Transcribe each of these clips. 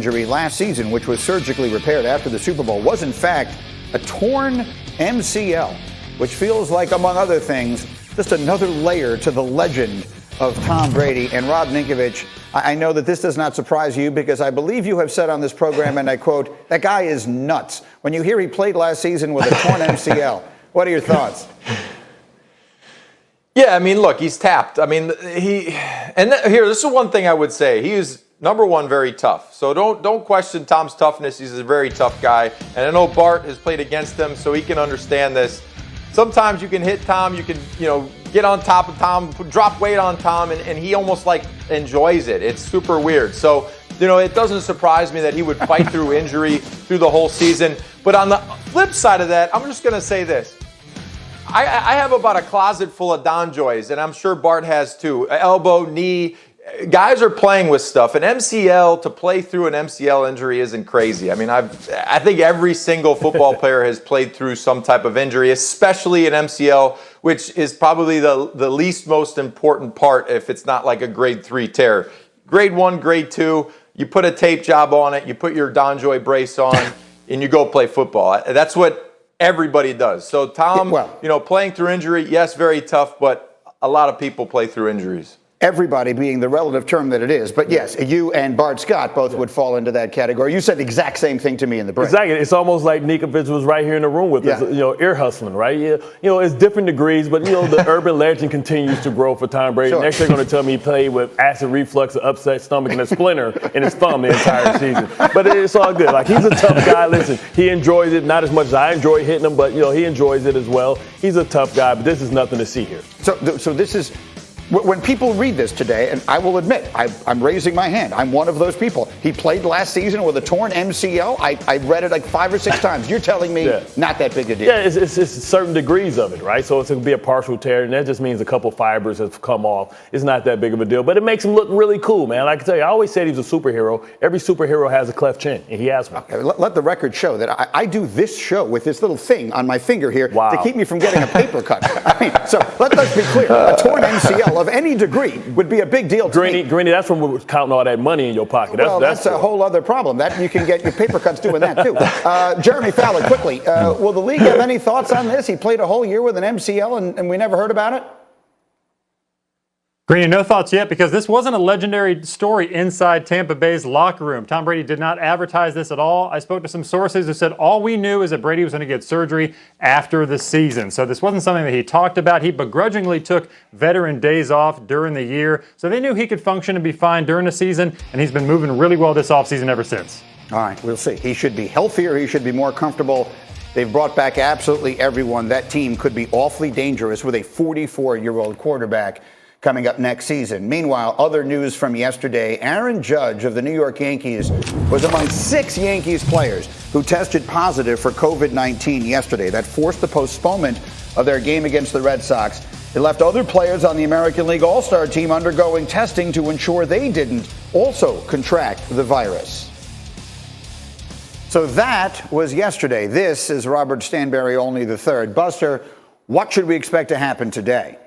injury last season, which was surgically repaired after the Super Bowl, was in fact a torn MCL, which feels like, among other things, just another layer to the legend of Tom Brady. And Rob Ninkovich, I know that this does not surprise you because I believe you have said on this program, and I quote, that guy is nuts. When you hear he played last season with a torn MCL, what are your thoughts? Yeah, I mean, look, he's tapped. I mean, here, this is one thing I would say. He is, number one, very tough. So don't question Tom's toughness. He's a very tough guy. And I know Bart has played against him, so he can understand this. Sometimes you can hit Tom, you can, get on top of Tom, drop weight on Tom, and he almost like enjoys it. It's super weird. So, it doesn't surprise me that he would fight through injury through the whole season. But on the flip side of that, I'm just going to say this. I have about a closet full of DonJoys, and I'm sure Bart has too. Elbow, knee. Guys are playing with stuff. An MCL, to play through an MCL injury isn't crazy. I mean, I think every single football player has played through some type of injury, especially an MCL, which is probably the least most important part if it's not like a grade 3 tear. Grade 1, grade 2, you put a tape job on it, you put your DonJoy brace on, and you go play football. That's what everybody does. So Tom, playing through injury, yes, very tough, but a lot of people play through injuries. Everybody being the relative term that it is. But yes, you and Bart Scott both would fall into that category. You said the exact same thing to me in the break. Exactly. It's almost like Ninkovich was right here in the room with us, ear hustling, right? It's different degrees, but, the urban legend continues to grow for Tom Brady. Sure. Next they're going to tell me he played with acid reflux, an upset stomach, and a splinter in his thumb the entire season. But it's all good. Like, he's a tough guy. Listen, he enjoys it, not as much as I enjoy hitting him, but, he enjoys it as well. He's a tough guy, but this is nothing to see here. So this is... When people read this today, and I will admit, I'm raising my hand. I'm one of those people. He played last season with a torn MCL. I read it like 5 or 6 times. You're telling me not that big a deal. Yeah, it's certain degrees of it, right? So it's going to be a partial tear, and that just means a couple fibers have come off. It's not that big of a deal, but it makes him look really cool, man. Like I tell you, I always said he's a superhero. Every superhero has a cleft chin, and he has one. Okay, let the record show that I do this show with this little thing on my finger here to keep me from getting a paper cut. I mean, so let's be clear. A torn MCL of any degree would be a big deal to me. Greeny, that's from counting all that money in your pocket. That's a whole other problem. That you can get your paper cuts doing that too. Jeremy Fowler, quickly, will the league have any thoughts on this? He played a whole year with an MCL and we never heard about it? Greeny, no thoughts yet because this wasn't a legendary story inside Tampa Bay's locker room. Tom Brady did not advertise this at all. I spoke to some sources who said all we knew is that Brady was going to get surgery after the season. So this wasn't something that he talked about. He begrudgingly took veteran days off during the year. So they knew he could function and be fine during the season, and he's been moving really well this offseason ever since. All right, we'll see. He should be healthier. He should be more comfortable. They've brought back absolutely everyone. That team could be awfully dangerous with a 44-year-old quarterback coming up next season. Meanwhile, other news from yesterday, Aaron Judge of the New York Yankees was among 6 Yankees players who tested positive for COVID-19 yesterday. That forced the postponement of their game against the Red Sox. It left other players on the American League All-Star team undergoing testing to ensure they didn't also contract the virus. So that was yesterday. This is Robert Stanberry only III. Buster, what should we expect to happen today?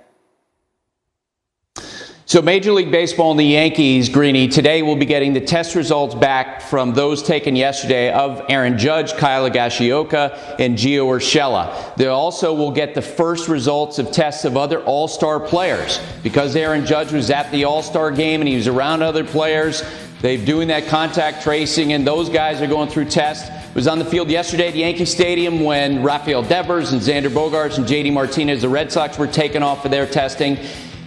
So Major League Baseball and the Yankees, Greeny, today will be getting the test results back from those taken yesterday of Aaron Judge, Kyle Higashioka, and Gio Urshela. They also will get the first results of tests of other All-Star players. Because Aaron Judge was at the All-Star game and he was around other players, they're doing that contact tracing, and those guys are going through tests. Was on the field yesterday at Yankee Stadium when Rafael Devers and Xander Bogaerts and J.D. Martinez, the Red Sox, were taken off for their testing.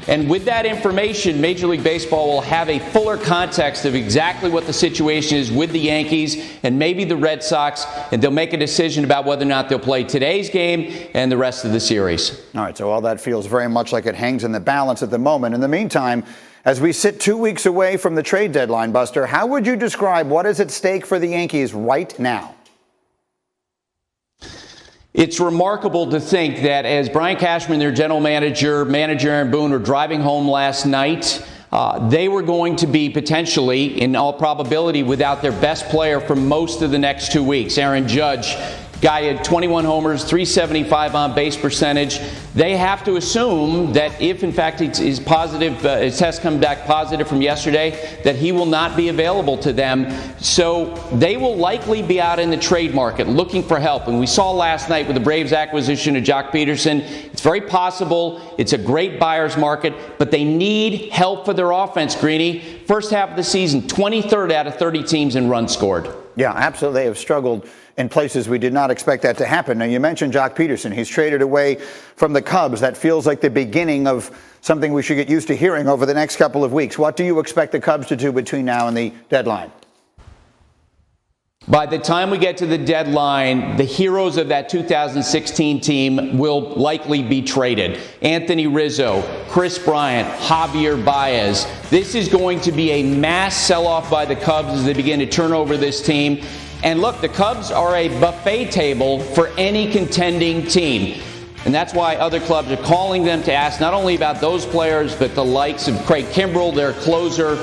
And with that information, Major League Baseball will have a fuller context of exactly what the situation is with the Yankees and maybe the Red Sox, and they'll make a decision about whether or not they'll play today's game and the rest of the series. All right, so all that feels very much like it hangs in the balance at the moment. In the meantime, as we sit 2 weeks away from the trade deadline, Buster, how would you describe what is at stake for the Yankees right now? It's remarkable to think that as Brian Cashman, their general manager Aaron Boone, were driving home last night, they were going to be potentially, in all probability, without their best player for most of the next 2 weeks. Aaron Judge Guy had 21 homers, 375 on base percentage. They have to assume that if, in fact, his test comes back positive from yesterday, that he will not be available to them. So they will likely be out in the trade market looking for help. And we saw last night with the Braves acquisition of Jock Peterson, it's very possible. It's a great buyer's market, but they need help for their offense, Greeny. First half of the season, 23rd out of 30 teams in runs scored. Yeah, absolutely. They have struggled in places we did not expect that to happen. Now, you mentioned Jock Peterson. He's traded away from the Cubs. That feels like the beginning of something we should get used to hearing over the next couple of weeks. What do you expect the Cubs to do between now and the deadline? By the time we get to the deadline, the heroes of that 2016 team will likely be traded. Anthony Rizzo, Chris Bryant, Javier Baez. This is going to be a mass sell-off by the Cubs as they begin to turn over this team. And look, the Cubs are a buffet table for any contending team. And that's why other clubs are calling them to ask not only about those players, but the likes of Craig Kimbrell, their closer.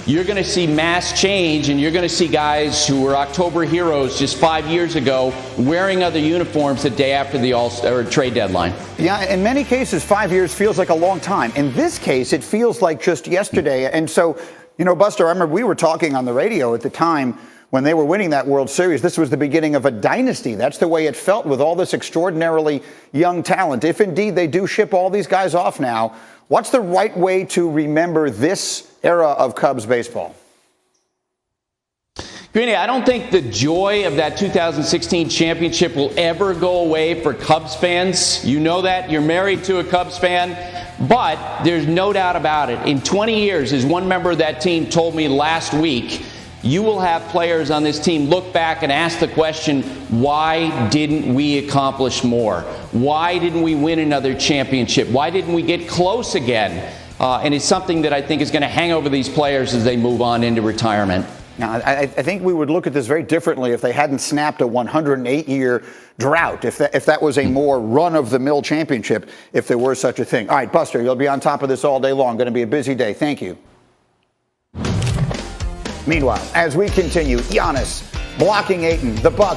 You're going to see mass change, and you're going to see guys who were October heroes just 5 years ago wearing other uniforms the day after the All-Star trade deadline. Yeah, in many cases, 5 years feels like a long time. In this case, it feels like just yesterday. And so, Buster, I remember we were talking on the radio at the time when they were winning that World Series. This was the beginning of a dynasty. That's the way it felt with all this extraordinarily young talent. If indeed they do ship all these guys off now, what's the right way to remember this era of Cubs baseball? Greeny, I don't think the joy of that 2016 championship will ever go away for Cubs fans. You know that. You're married to a Cubs fan. But there's no doubt about it. In 20 years, as one member of that team told me last week, you will have players on this team look back and ask the question, why didn't we accomplish more? Why didn't we win another championship? Why didn't we get close again? And it's something that I think is going to hang over these players as they move on into retirement. Now, I think we would look at this very differently if they hadn't snapped a 108-year drought, if that was a more run-of-the-mill championship, if there were such a thing. All right, Buster, you'll be on top of this all day long. Going to be a busy day. Thank you. Meanwhile, as we continue, Giannis blocking Ayton, the Bucks.